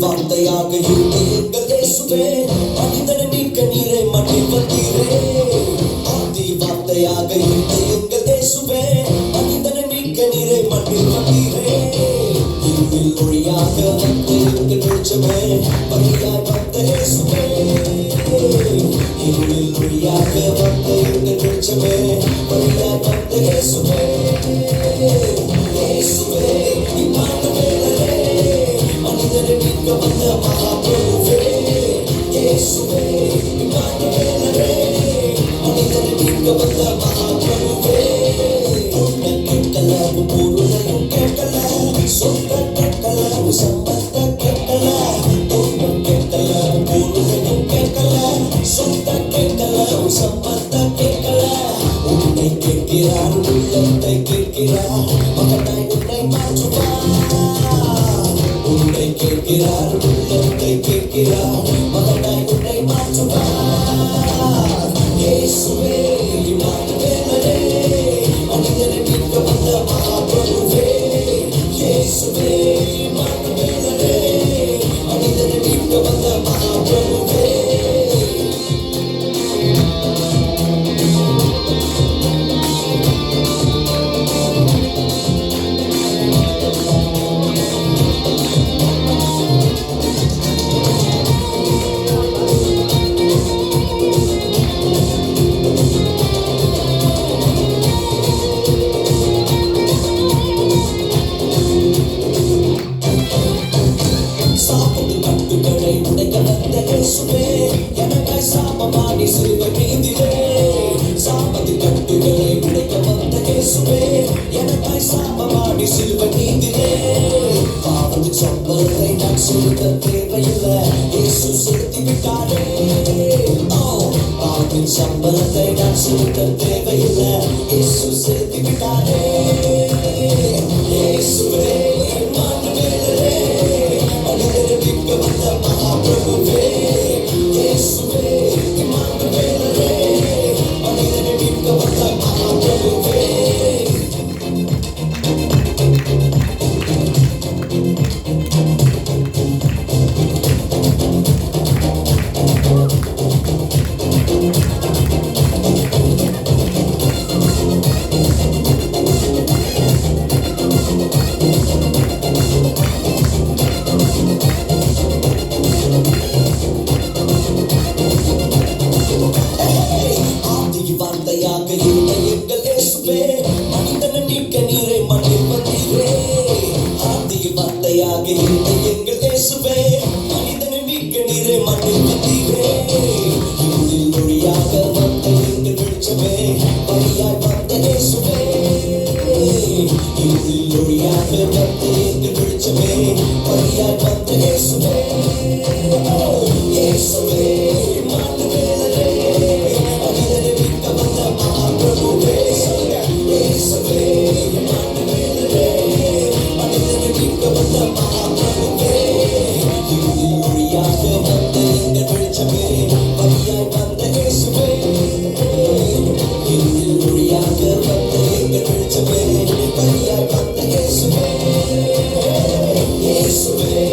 வார்த்தையாக இருந்த எங்கள் இயேசுவே, மனிதனை மீட்க நீரை மண்ணில் வந்தீரே. ஆதி வார்த்தையாக இருந்த எங்கள் இயேசுவே, மனிதனை மீட்க நீரை மண்ணில் வந்தீரே. இருளில் ஒளியாக வந்த எங்கள் வெளிச்சமே, வழியாய் வந்த இயேசுவே. இருளில் ஒளியாக வந்த எங்கள் வெளிச்சமே, வழியாய் வந்த இயேசுவே. இயேசுவே இம்மானுவேலரே, மனிதனை மீட்க வந்த மகாபிரபுவே. இயேசுவே இம்மானுவேலரே, மனிதனை மீட்க வந்த மகாபிரபுவே. உன்னை கேட்கல, உன் பொருளையும் கேட்கல, சொந்த கேட்கல, உன் சம்பத்தை கேட்கல. உன்னை கேட்கல, உன் பொருளையும் கேட்கல, சொந்த கேட்கல, உன் சம்பத்தை கேட்கல. உன்னை கேட்கிறார், உள்ளத்தை கேட்கிறார், மகனாய் உன்னை மாற்றுவார். உன்னை கேட்கிறார், உள்ளத்தை கேட்கிறார், மகனாய் உன்னை மாற்றுவார். இயேசுவே இம்மானுவேலரே, மனிதனை மீட்க வந்த மகாபிரபுவே. இயேசுவே இம்மானுவேலரே, மனிதனை மீட்க வந்த மகாபிரபுவே. சாபத்தின் கட்டுகளை உடைக்க வந்த இயேசுவே, எனக்காய் சாபமாடி சிலுவை மீதிலே. சாபத்தின் கட்டுகளை உடைக்க வந்த இயேசுவே, எனக்காய் சாபமாடி சிலுவை மீதிலே. பாவத்தின் சம்பளத்தை நான் செலுத்த தேவையில்லை, இயேசு செலுத்தி விட்டாரே. பாவத்தின் சம்பளத்தை நான் செலுத்த தேவையில்லை, இயேசு செலுத்தி விட்டாரே. இயேசுவே இம்மானுவேலரே, மனிதனை மீட்க வந்த மகாபிரபுவே. இயேசுவே இம்மானுவேலரே, மனிதனை மீட்க வந்த மகாபிரபுவே. வார்த்தையாக இருந்த எங்கள் இயேசுவே, மனிதனை மீட்க நீரை மண்ணில் வந்தீரே. ஆதி வார்த்தையாக இருந்த எங்கள் இயேசுவே, மனிதனை மீட்க நீரை மண்ணில் வந்தீரே. இருளில் ஒளியாக வந்த எங்கள் வெளிச்சமே, வழியாய் வந்த இயேசுவே. இருளில் ஒளியாக வந்த எங்கள் வெளிச்சமே, வழியாய் வந்த இயேசுவே. இயேசுவே இம்மானுவேலரே, மனிதனை மீட்க வந்த மகாபிரபுவே. இயேசுவே இம்மானுவேலரே, மனிதனை மீட்க வந்த மகாபிரபுவே. இருளில் ஒளியாக வந்த எங்கள் வெளிச்சமே, வழியாய் வந்த இயேசுவே. இருளில் ஒளியாக வந்த எங்கள் வெளிச்சமே, வழியாய் வந்த இயேசுவே. இயேசுவே